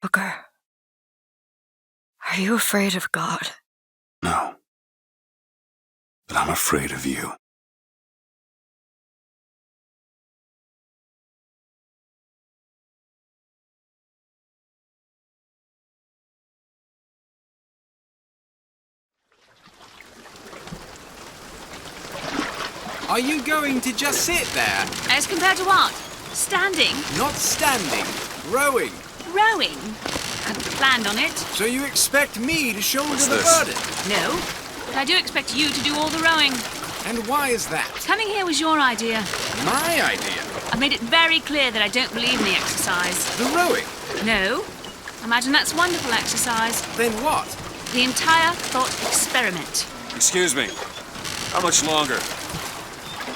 Booker, are you afraid of God? No. But I'm afraid of you. Are you going to just sit there? As compared to what? Standing? Not standing. Rowing. Rowing? Hadn't planned on it. So you expect me to shoulder What's the this? burden? No. But I do expect you to do all the rowing. And why is that? Coming here was your idea. My idea. I've made it very clear that I don't believe in the exercise. The rowing. No. Imagine that's wonderful exercise. Then what? The entire thought experiment. Excuse me. How much longer?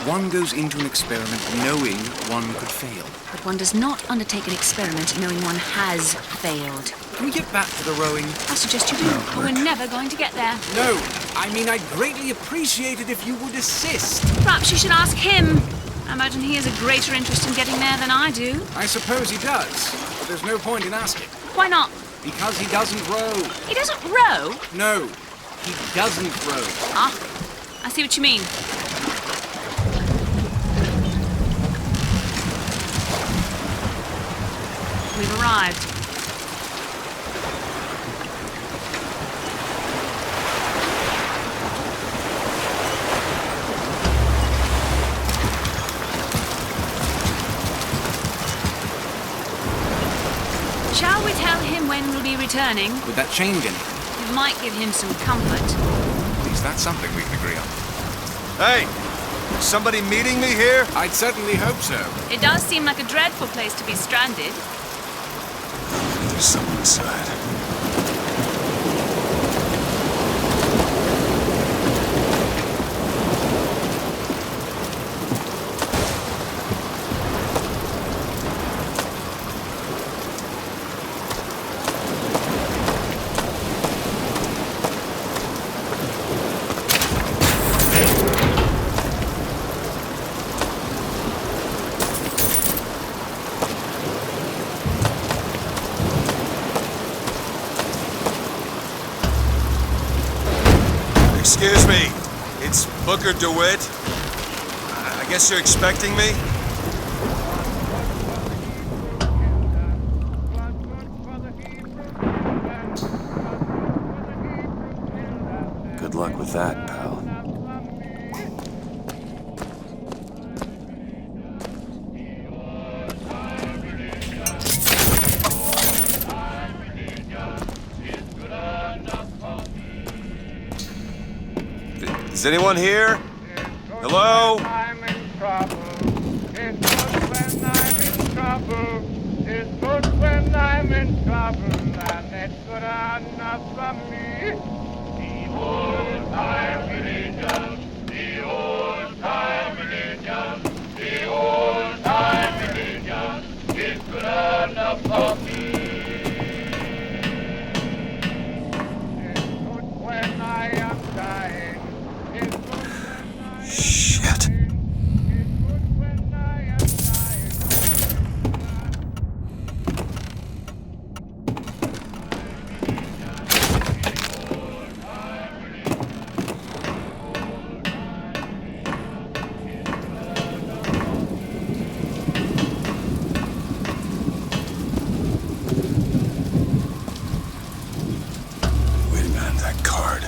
One goes into an experiment knowing one could fail. But one does not undertake an experiment knowing one has failed. Can we get back to the rowing? I suggest you do, or we're never going to get there. No, I mean I'd greatly appreciate it if you would assist. Perhaps you should ask him. I imagine he has a greater interest in getting there than I do. I suppose he does, but there's no point in asking. Why not? Because he doesn't row. He doesn't row? No, he doesn't row. Ah, I see what you mean. We've arrived. Shall we tell him when we'll be returning? Would that change anything? It might give him some comfort. At least that's something we can agree on. Hey! Is somebody meeting me here? I'd certainly hope so. It does seem like a dreadful place to be stranded. There's someone inside. Excuse me, it's Booker DeWitt. I guess you're expecting me? Good luck with that, pal. Is anyone here? Hello? I'm in trouble. It's good when I'm in trouble. It's good when I'm in trouble. And it's good enough for me. The old time religion. The old time religion. The old time religion. It's good enough for me. It's good when I am dying. Shit. Wait a minute, that card.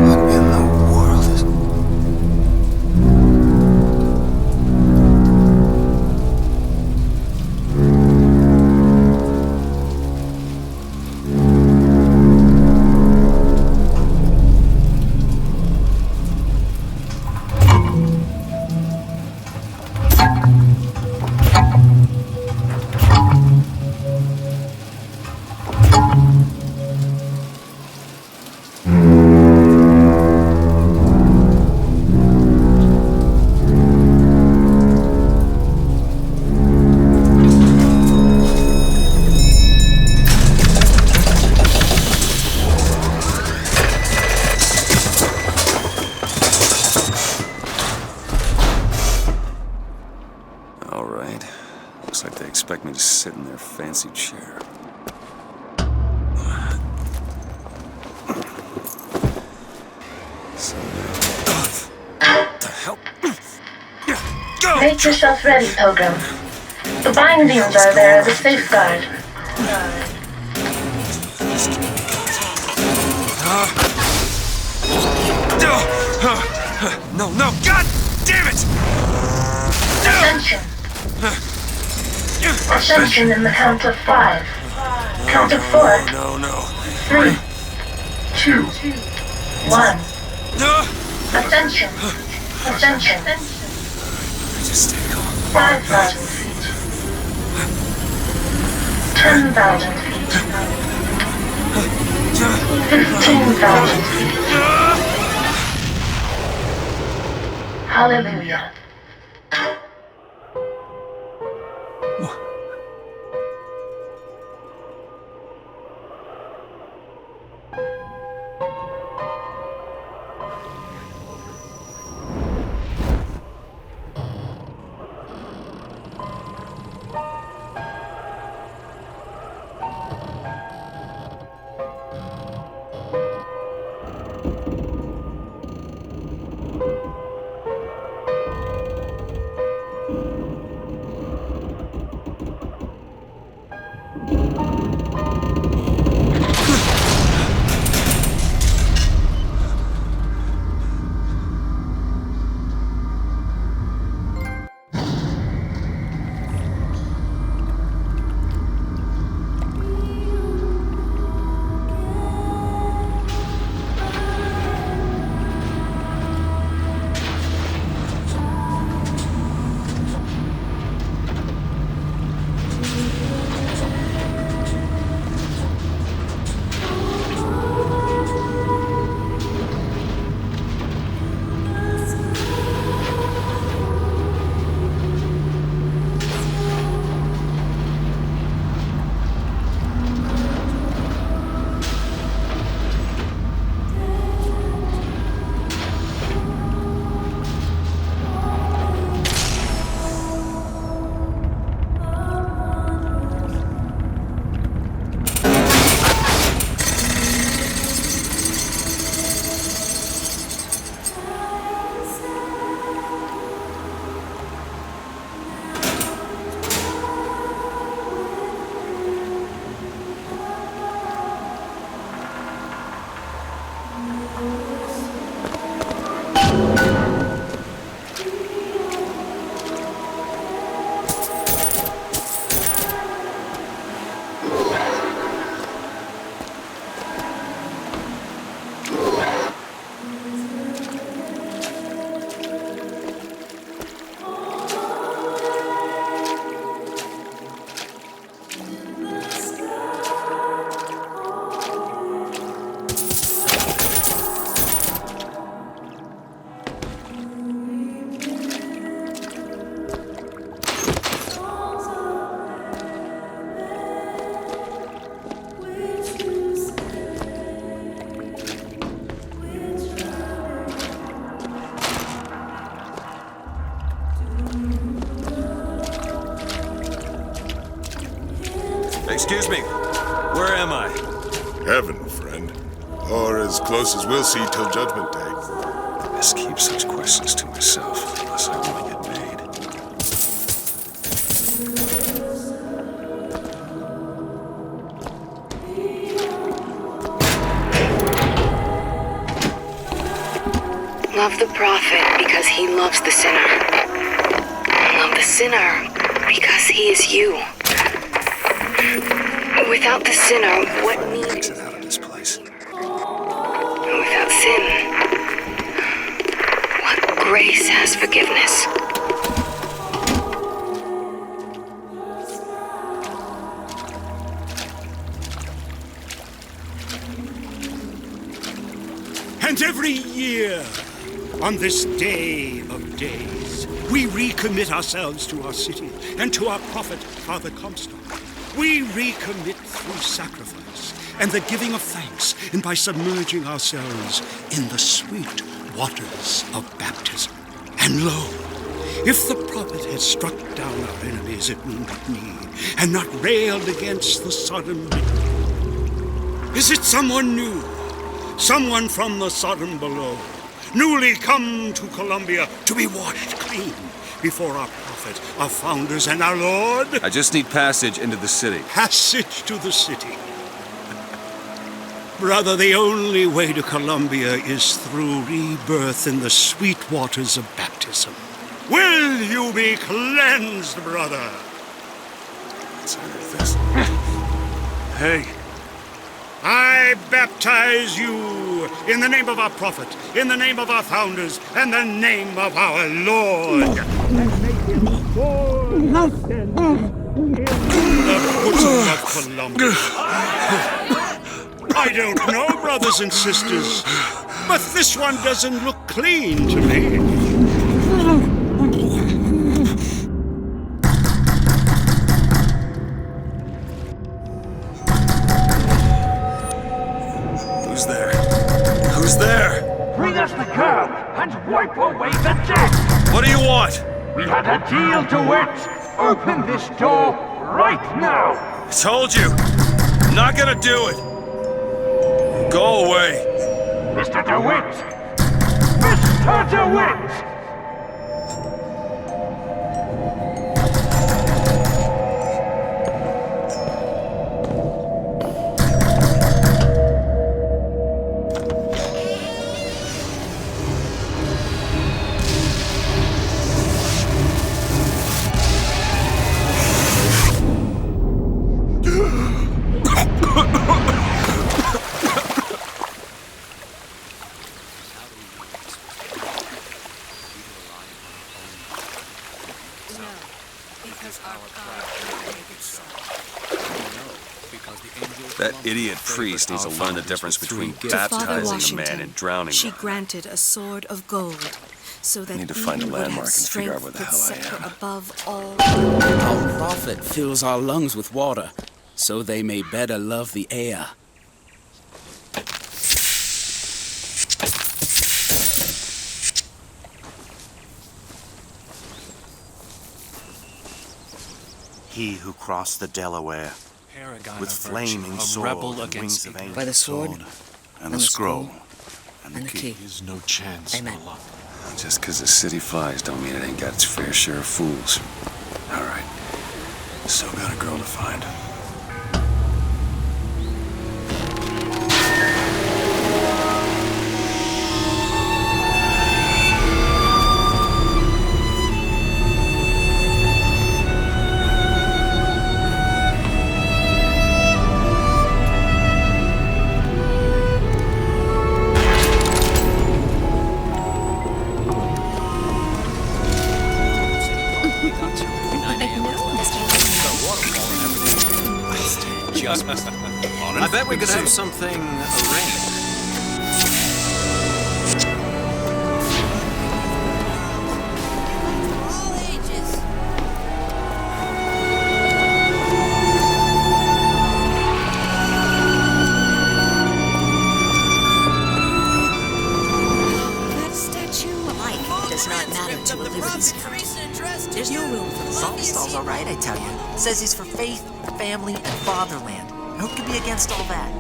What in the world is... expect me to sit in their fancy chair. So what the hell? Go! Make yourself ready, Pilgrim. The bindings are there as a safeguard. No, no, God damn it! Ascension. Ascension in the count of 5. Count of 4. No. 3, 2, 1. No! Ascension. Ascension. Just stay calm. 5,000 feet. 10,000 feet. 15,000 feet. Hallelujah. Excuse me, where am I? Heaven, friend. Or as close as we'll see till Judgment Day. I best keep such questions to myself, unless I want to get made. Love the prophet because he loves the sinner. Love the sinner because he is you. Without the sinner, what need? Exit out of this place. Without sin, what grace has forgiveness? And every year, on this day of days, we recommit ourselves to our city and to our prophet, Father Comstock. We recommit through sacrifice and the giving of thanks, and by submerging ourselves in the sweet waters of baptism. And lo, If the prophet had struck down our enemies at wounded knee, and not railed against the sodden beneath, is it someone new? Someone from the Sodom below, newly come to Columbia to be washed clean before our prophet, our founders, and our Lord? I just need passage into the city. Passage to the city. Brother, the only way to Columbia is through rebirth in the sweet waters of baptism. Will you be cleansed, brother? Let's enter this. Hey, I baptize you in the name of our prophet, in the name of our founders, and the name of our Lord. And make him born in the bosom of Columbia. I don't know, brothers and sisters, but this one doesn't look clean to me. Who's there? Who's there? Bring us the curb and wipe away the debt! What do you want? We had a deal, DEWITT! Open this door right now! I told you! I'm not gonna do it! Go away! Mr. DEWITT! Mr. DEWITT! That idiot priest needs to learn the difference between baptizing a man and drowning she one. granted a sword of gold, so that I need to find a even would landmark have and figure out strength where the that hell I set her am. above all. Our prophet fills our lungs with water, so they may better love the air. He who crossed the Delaware with flaming sword and wings of angels. By the sword And the scroll. and the key. There's no chance. Amen. Just because the city flies don't mean it ain't got its fair share of fools. All right. Still got a girl to find. I bet we could have something arranged. That statue life does not matter to a Liberty's count. There's no room for Saltonstall's all right, I tell you. Says he's for faith, family, and fatherland. Who could be against all that?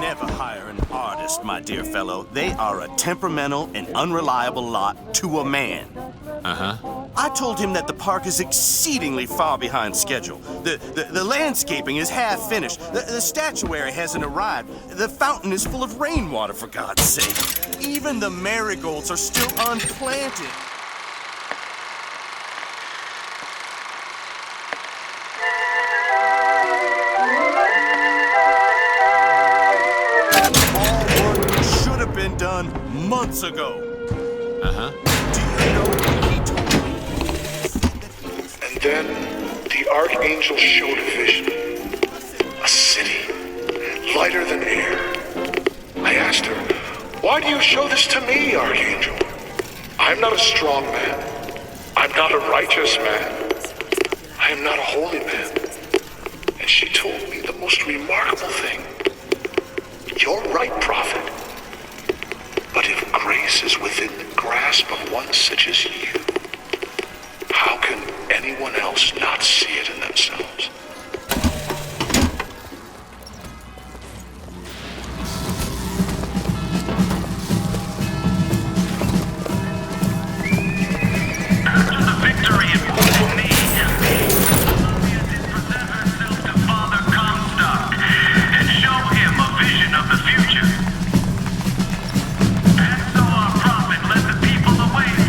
Never hire an artist, my dear fellow. They are a temperamental and unreliable lot to a man. I told him that the park is exceedingly far behind schedule. The landscaping is half finished. The statuary hasn't arrived. The fountain is full of rainwater, for God's sake. Even the marigolds are still unplanted. All work should have been done months ago. Do you know what he told me? And then the Archangel showed a vision. A city, lighter than air. I asked her, "Why do you show this to me, Archangel? I'm not a strong man. I'm not a righteous man. I am not a holy man. And she told me the most remarkable thing. You're right, prophet. But if grace is within the grasp of one such as you, how can anyone else not see it in themselves?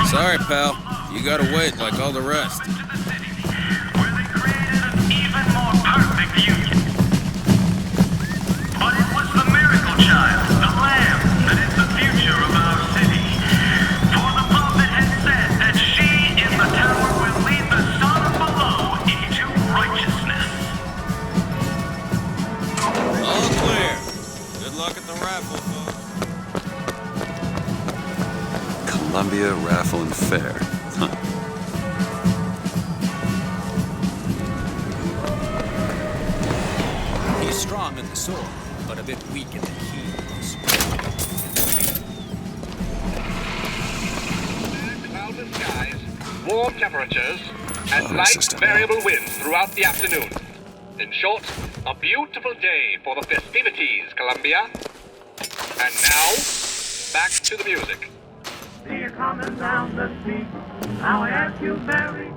Sorry, pal. You gotta wait like all the rest. All clear. Good luck at the raffle, folks. Columbia Raffle and Fair. Huh. He's strong in the sword, but a bit weak in the keys. Cloudless skies, warm temperatures, and light variable winds throughout the afternoon. In short, a beautiful day for the festivities, Columbia. And now, back to the music. You're coming down the street. Now I ask you very.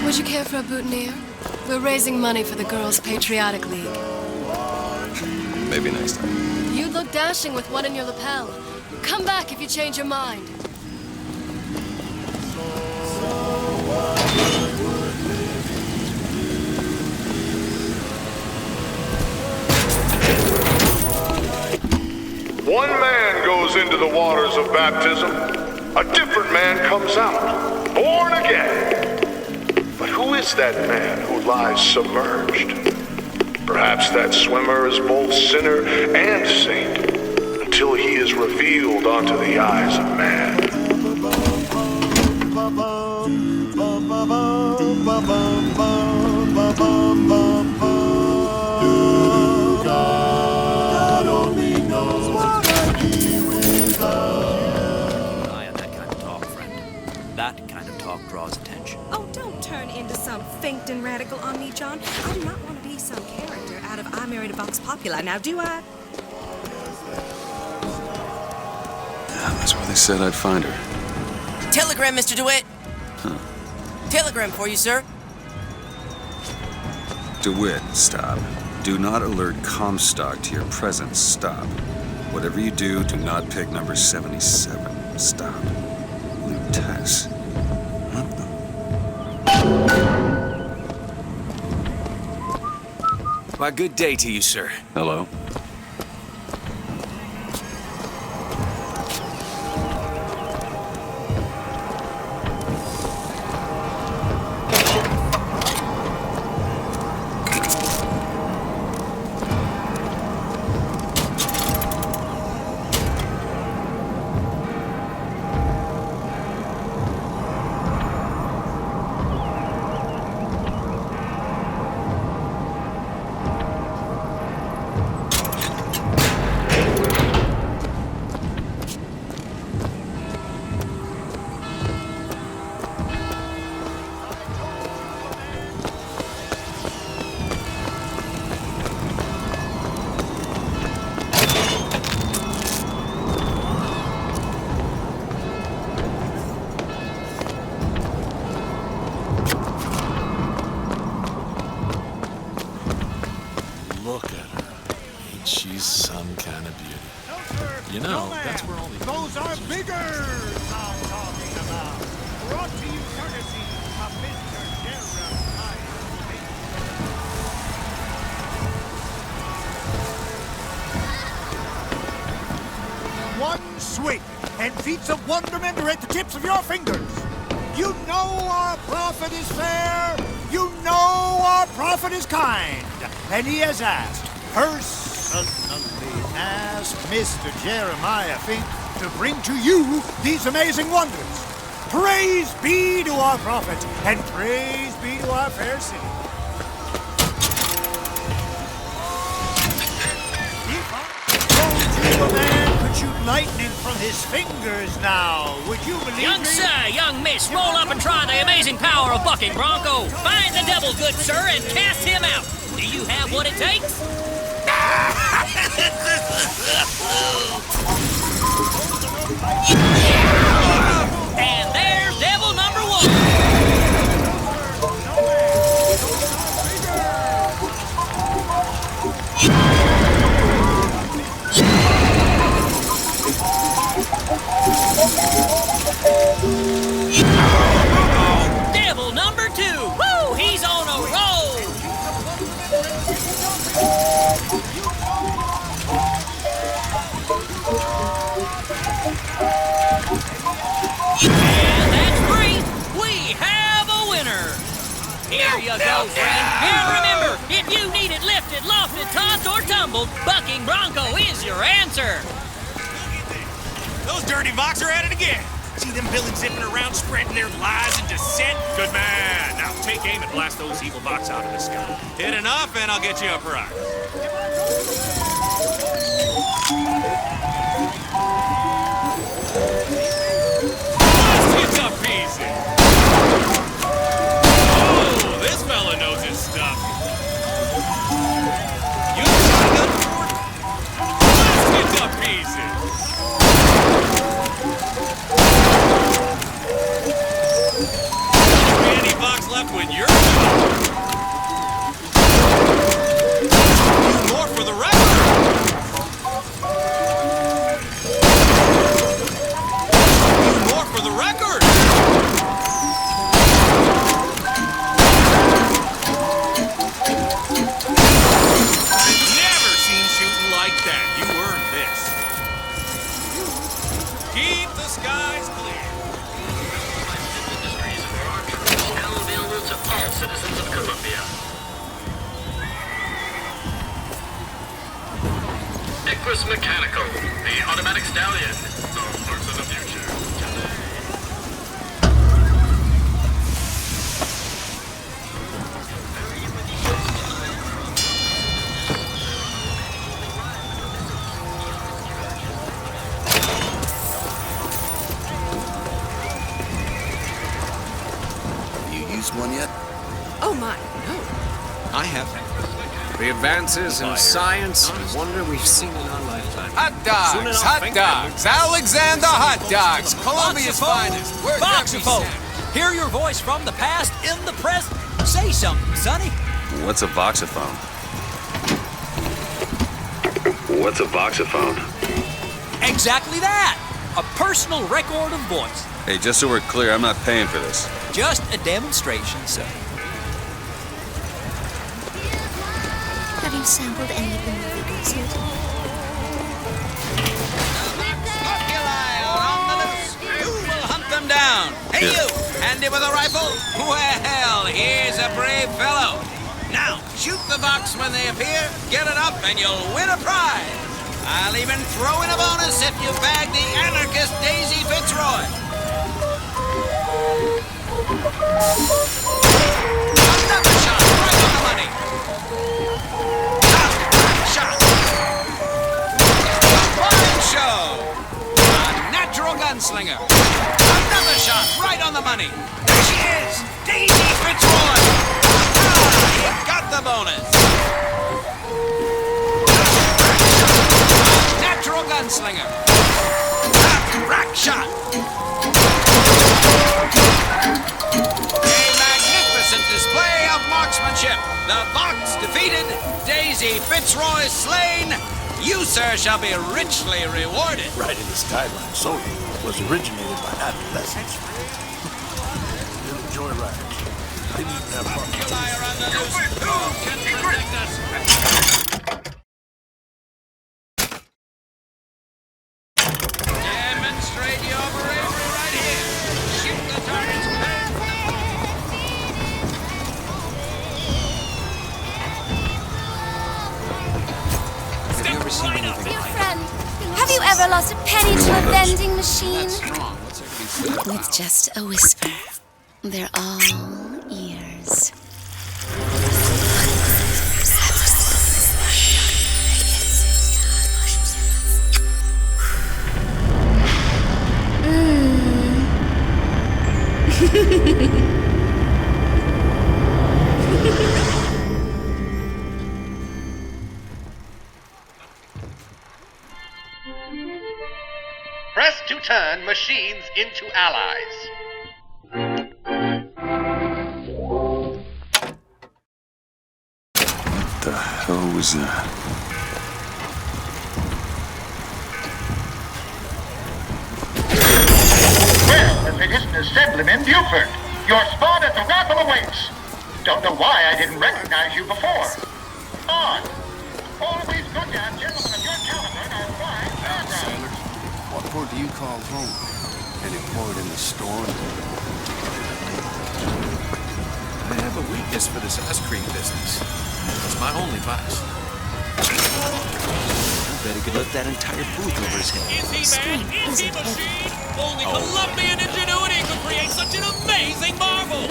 Would you care for a boutonniere? We're raising money for the Girls' Patriotic League. Maybe next time. You look dashing with one in your lapel. Come back if you change your mind. One man goes into the waters of baptism. A different man comes out, born again. But who is that man who lies submerged? Perhaps that swimmer is both sinner and saint, until he is revealed unto the eyes of man. God only knows what I do without. I am that kind of talk, friend. That kind of talk draws attention. Oh, don't turn into some faint and radical on me, John. I do not want to be some character out of I Married a Vox Populi, now do I? Yeah, that's where they said I'd find her. Telegram, Mr. DeWitt. Huh. Telegram for you, sir. DeWitt, stop. Do not alert Comstock to your presence. Stop. Whatever you do, do not pick number 77. Stop. Leave Tess. What the? Why, good day to you, sir. Hello? Look at her. Ain't she some kind of beauty? You know, that's where all the... Those are biggers I'm talking about. Brought to you courtesy of Mr. Jeremiah. feats of wonderment are at the tips of your fingers. You know our prophet is fair. You know our prophet is kind. And he has asked, personally asked Mr. Jeremiah Fink to bring to you these amazing wonders. Praise be to our prophet, and praise be to our fair city. If I told you a man could shoot lightning from his fingers now, would you believe Young me? sir, young miss, roll up and try the amazing power of bucking bronco. Find the devil, good sir, and cast him out. Do you have what it takes? And there's devil number one. Devil number two. Woo! He's on a roll. And that's three. We have a winner. Here you go, friend. And remember, if you need it lifted, lofted, tossed, or tumbled, bucking bronco is your answer. Those dirty Vox are at it again. See them villains zipping around, spreading their lies and dissent? Good man. Now take aim and blast those evil Vox out of the sky. Hit enough and I'll get you a prize. It's a piece. Oh, this fella knows his stuff. You shotgun forward? It's a pieces. Any box left when you're done. You more for the record. You more for the record. Never seen shooting like that. You earned this. Keep the skies clear. Now available to all citizens of Columbia. Equus Mechanical, the automatic stallion. The horse of the future. One yet? Oh my, no. I have. The advances in science and wonder we've seen in our lifetime. Hot dogs, hot dogs, Alexander Hot Dogs, Columbia's finest. Where's Voxophone! Hear your voice from the past in the present. Say something, Sonny. What's a voxophone? What's a voxophone? Exactly that. A personal record of voice. Hey, just so we're clear, I'm not paying for this. Just a demonstration, sir. Have you sampled any of the movie goods yet? You will hunt them down. Hey, you, handy with a rifle? Well, here's a brave fellow. Now, shoot the box when they appear, get it up, and you'll win a prize. I'll even throw in a bonus if you bag the anarchist Daisy Fitzroy. Another shot, right on the money. Shot. A fine show. A natural gunslinger. Another shot, right on the money. There she is, Daisy Fitzroy. Ah, he got the bonus. A natural gunslinger. A crack shot. Display of marksmanship. The Vox defeated, Daisy Fitzroy slain. You, sir, shall be richly rewarded. Right in the skyline. Soda was originated by adolescents. Little joyride. They need to have fun. Who can protect us? Demonstrate your ever lost a penny to a vending machine? With just a whisper, they're all ears. Press to turn machines into allies. What the hell was that? Well, if it isn't Assemblyman Buford, your spot at the raffle awaits. Don't know why I didn't recognize you before. On. Always good to have gentlemen of your caliber in our fine fairgrounds. Sailor, what port do you call home? Any port in the storm? I have a weakness for this ice cream business. It's my only vice. I bet he could lift that entire booth over his head. Is he bad? Is he machine? Only Colombian ingenuity could create such an amazing marvel!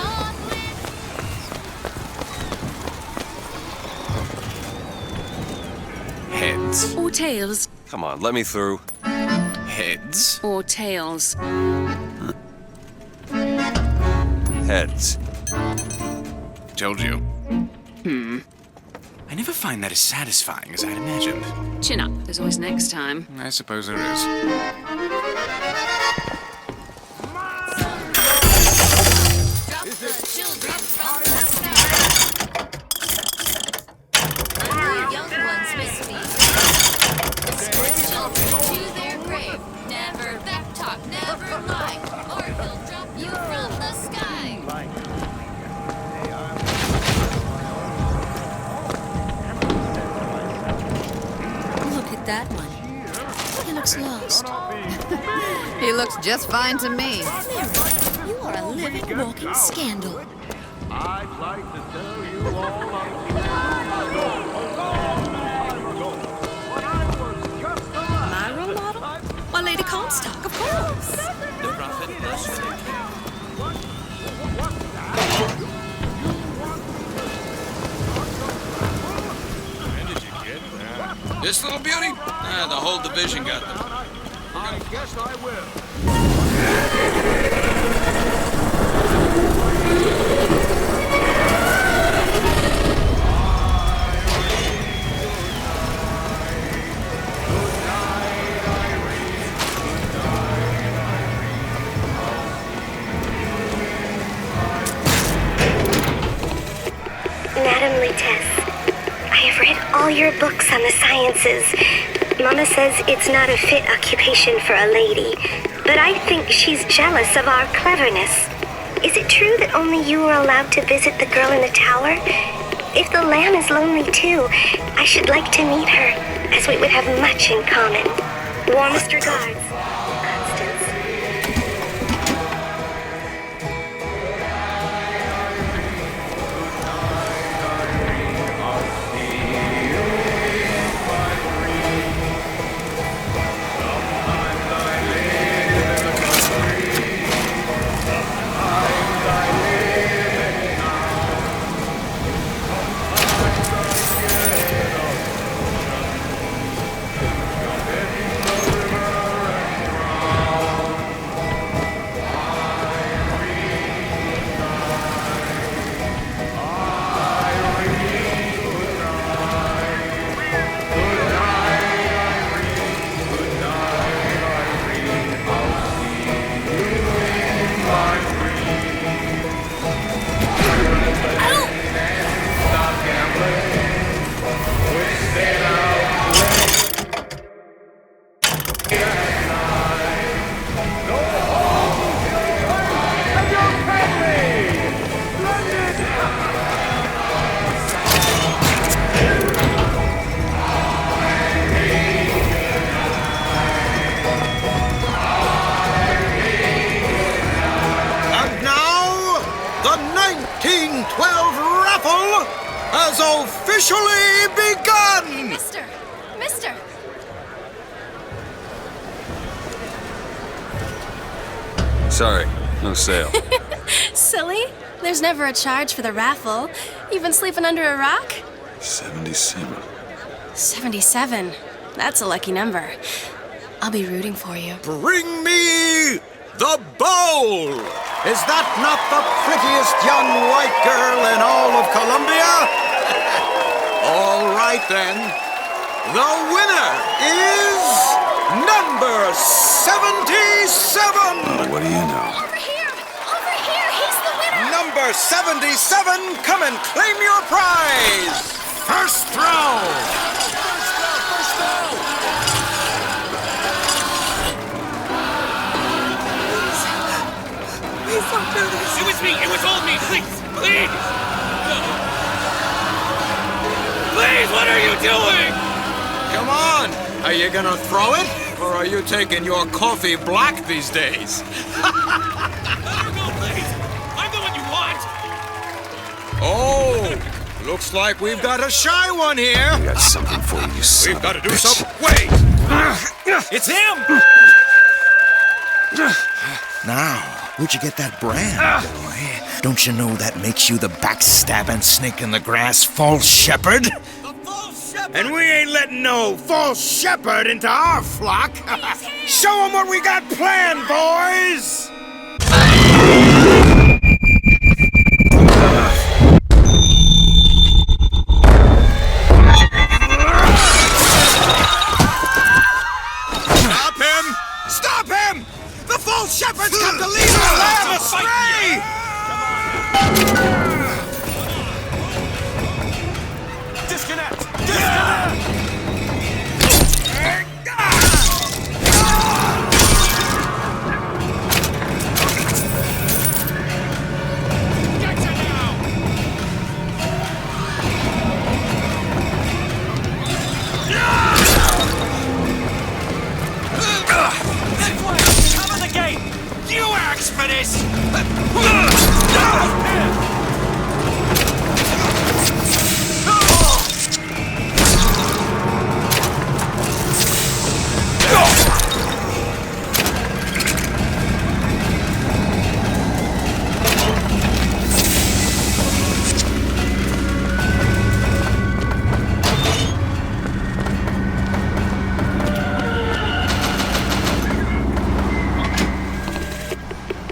Heads. Or tails. Come on, let me through. Heads? Or tails. Heads. Told you. I never find that as satisfying as I'd imagined. Chin up. There's always next time. I suppose there is. That one. He looks lost. He looks just fine to me. You are a living, walking scandal. I'd like to tell you all My role model? Why, Lady Comstock, of course. The prophet bless you. This little beauty? The whole division got them. I guess I will. Madam Lutess, I have read all your books on the sciences. Mama says it's not a fit occupation for a lady, but I think she's jealous of our cleverness. Is it true that only you are allowed to visit the girl in the tower? If the lamb is lonely too, I should like to meet her, as we would have much in common. Warmest regards. has officially begun! Mister! Sorry, no sale. Silly. There's never a charge for the raffle. You've been sleeping under a rock? 77. 77. That's a lucky number. I'll be rooting for you. Bring me the bowl! Is that not the prettiest young white girl in all of Columbia? All right then. The winner is number 77! What do you know? Over here! Over here! He's the winner! Number 77, come and claim your prize! First throw! First throw! Please don't do this. It was me. It was all me. Please. Please. Please, what are you doing? Come on! Are you gonna throw it? Or are you taking your coffee black these days? Let her go, please. I'm the one you want. Oh! Looks like we've got a shy one here. I got something for you, you son We've got to of a do bitch. something. Wait! It's him! Now, where'd you get that brand, boy? Don't you know that makes you the backstabbing snake in the grass false shepherd? And we ain't letting no false shepherd into our flock. Show 'em what we got planned, boys! Stop him! Stop him! The false shepherd's come to lead our lamb astray! Disconnect! Cover the gate. You asked for this.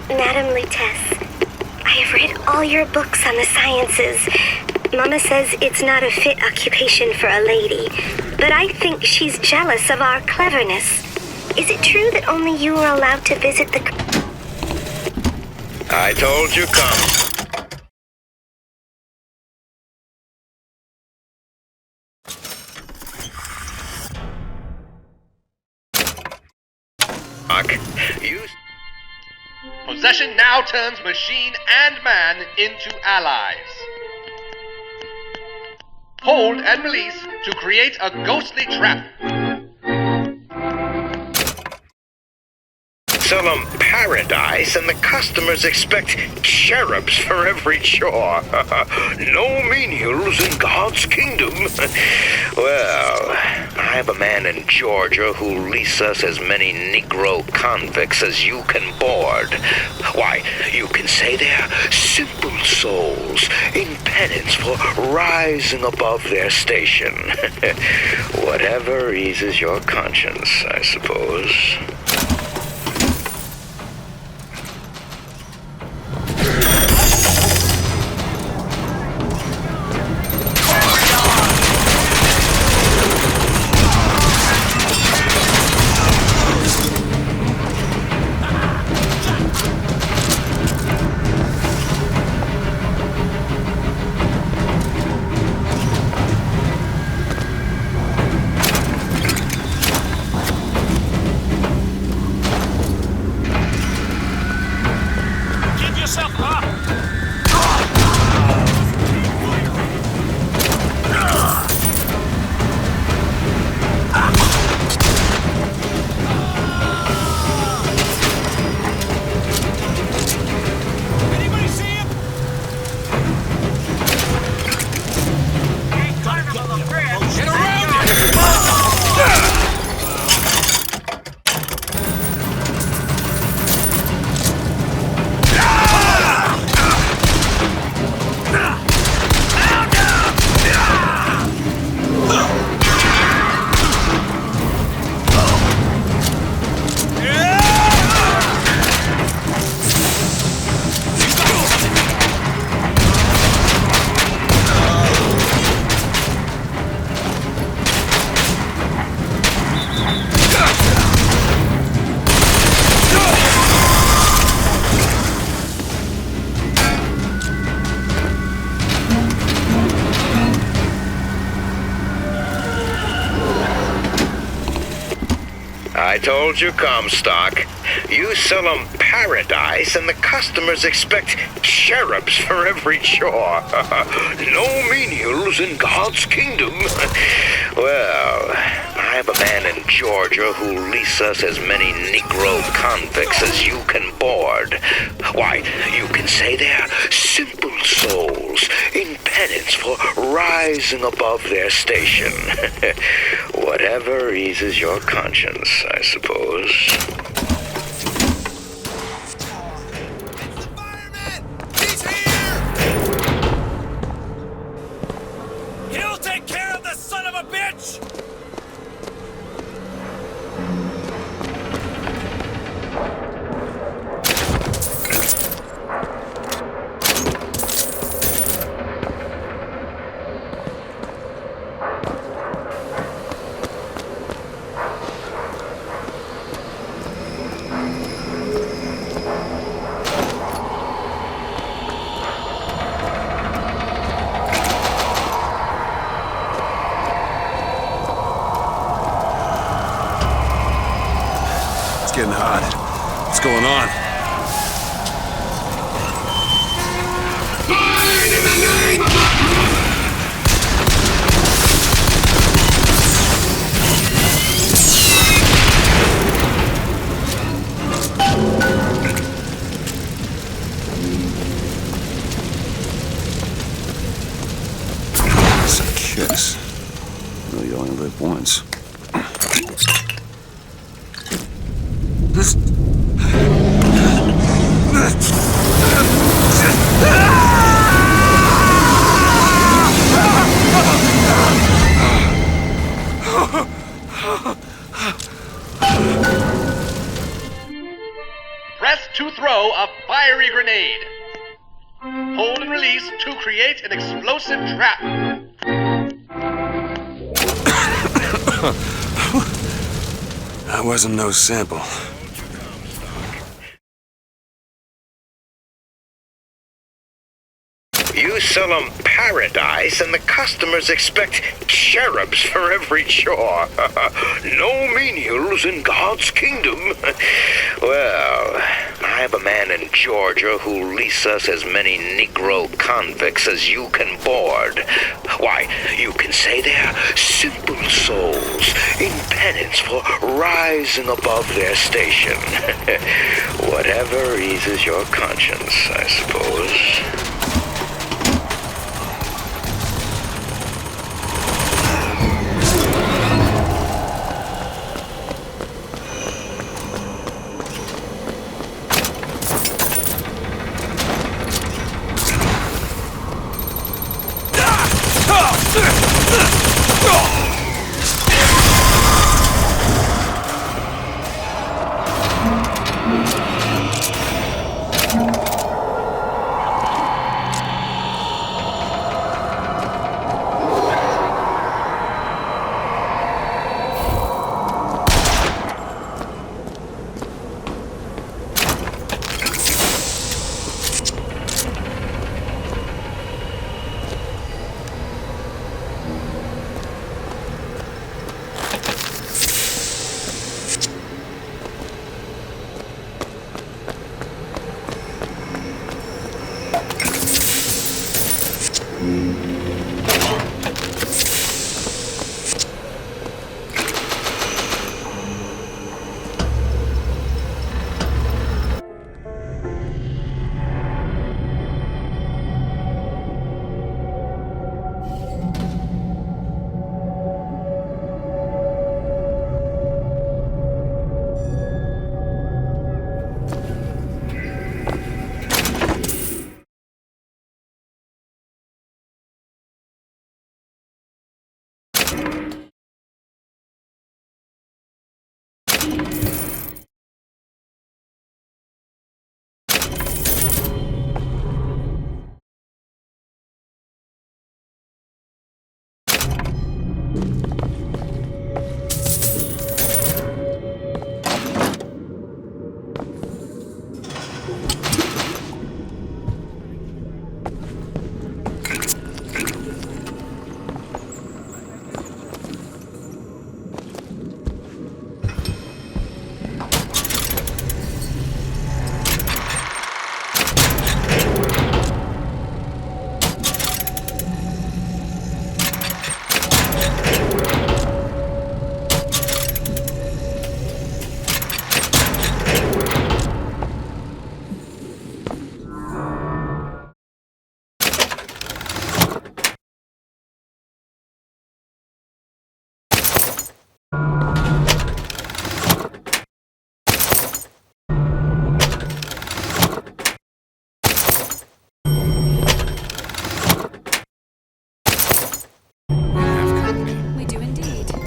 Madam Lutece, I have read all your books on the sciences. Mama says it's not a fit occupation for a lady, but I think she's jealous of our cleverness. Is it true that only you are allowed to visit the... I told you come. Possession now turns machine and man into allies. Hold and release to create a ghostly trap. Sell them paradise, and the customers expect cherubs for every chore. No menials in God's kingdom. Well, I have a man in Georgia who'll lease us as many Negro convicts as you can board. Why, you can say they're simple souls in penance for rising above their station. Whatever eases your conscience, I suppose. I told you, Comstock. You sell 'em paradise, and the customers expect cherubs for every chore. No menials in God's kingdom. Well, I have a man in Georgia who'll lease us as many Negro convicts as you can board. Why, you can say they're simple souls in penance for rising above their station. Whatever eases your conscience, I suppose. He'll take care of the son of a bitch! It's getting hot. What's going on? It's a kiss. You know, you only live once. Press to throw a fiery grenade. Hold and release to create an explosive trap. That wasn't no sample. You sell 'em paradise, and the customers expect cherubs for every chore. No menials in God's kingdom. Well, I have a man in Georgia who'll lease us as many Negro convicts as you can board. Why, you can say they're simple souls in penance for rising above their station. Whatever eases your conscience, I suppose.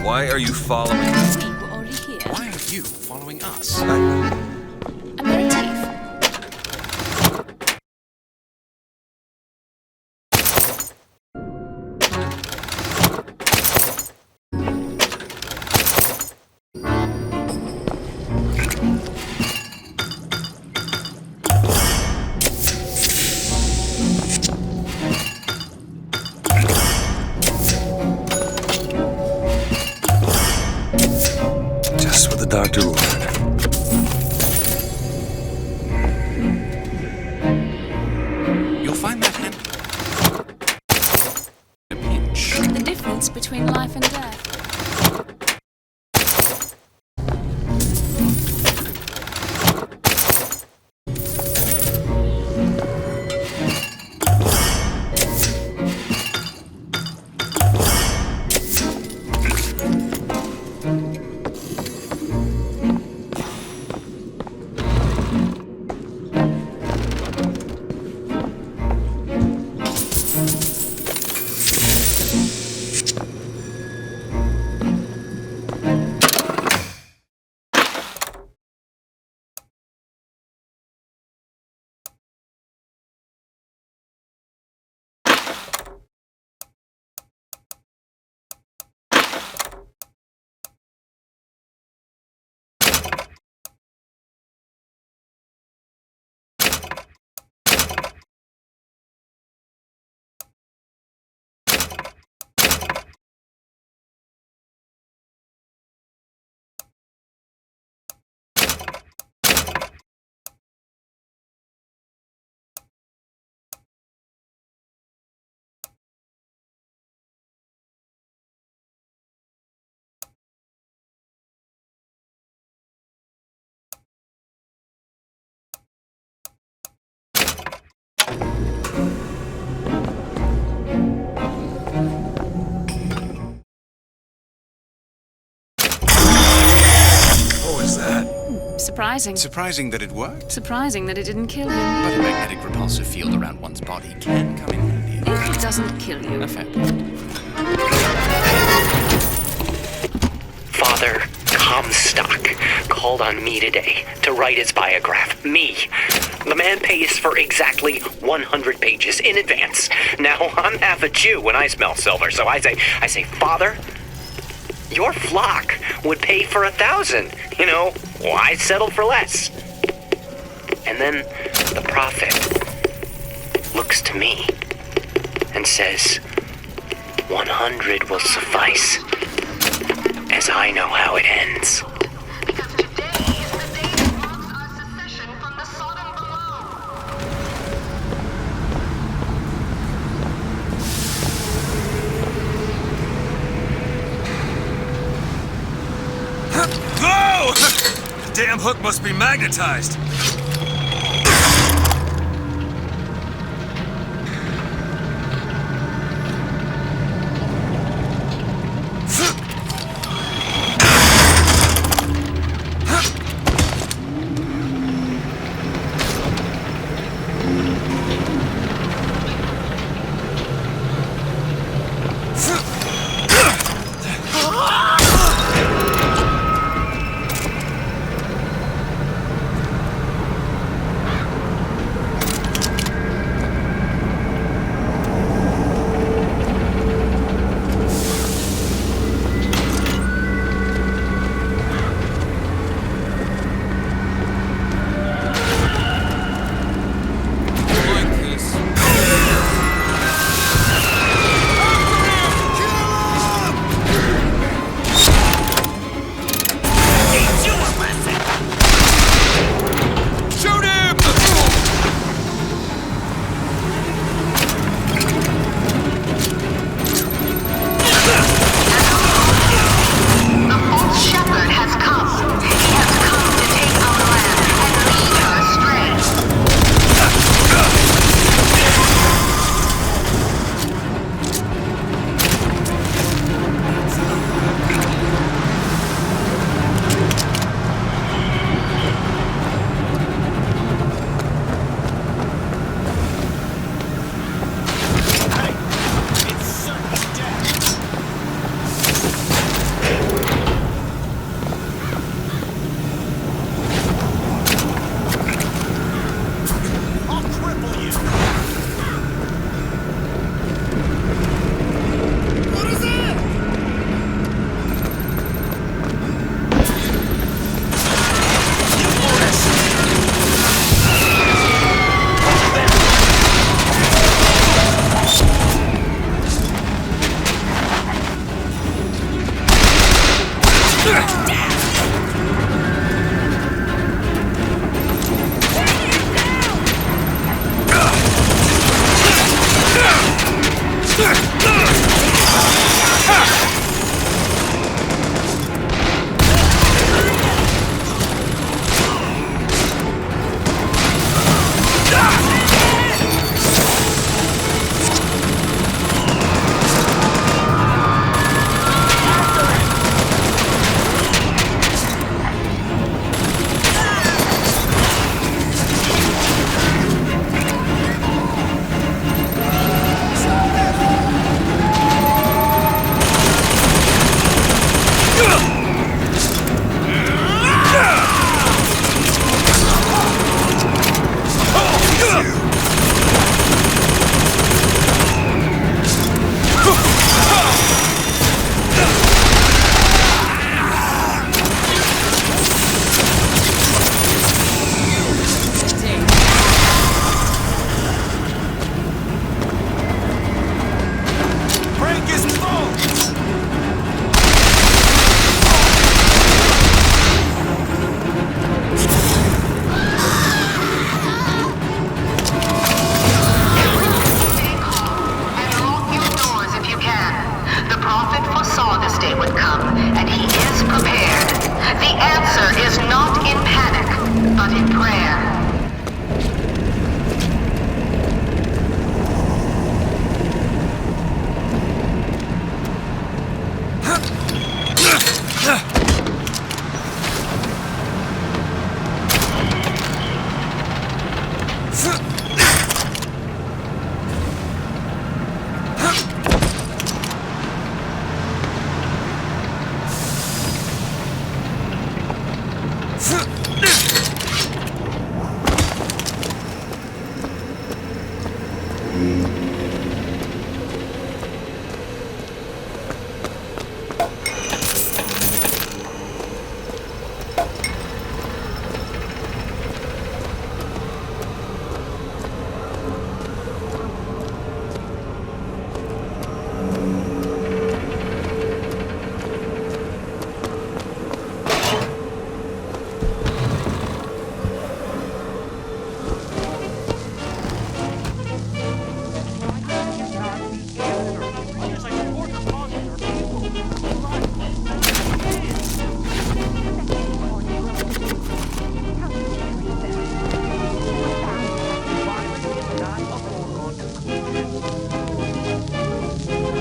Why are you following me? We're already here. Why are you following us? Aperitif. Just what the doctor ordered. You'll find that hand. A pinch. The difference between life and death. What was that? Surprising. Surprising that it worked. Surprising that it didn't kill him. But a magnetic repulsive field around one's body can come in handy. If it doesn't kill you. A fair point. Father Comstock called on me today to write his biograph. Me. The man pays for exactly 100 pages in advance. Now, I'm half a Jew when I smell silver, so I say, Father, your flock would pay for 1,000. You know, why settle for less? And then the prophet looks to me and says, 100 will suffice, as I know how it ends. Go! The damn hook must be magnetized.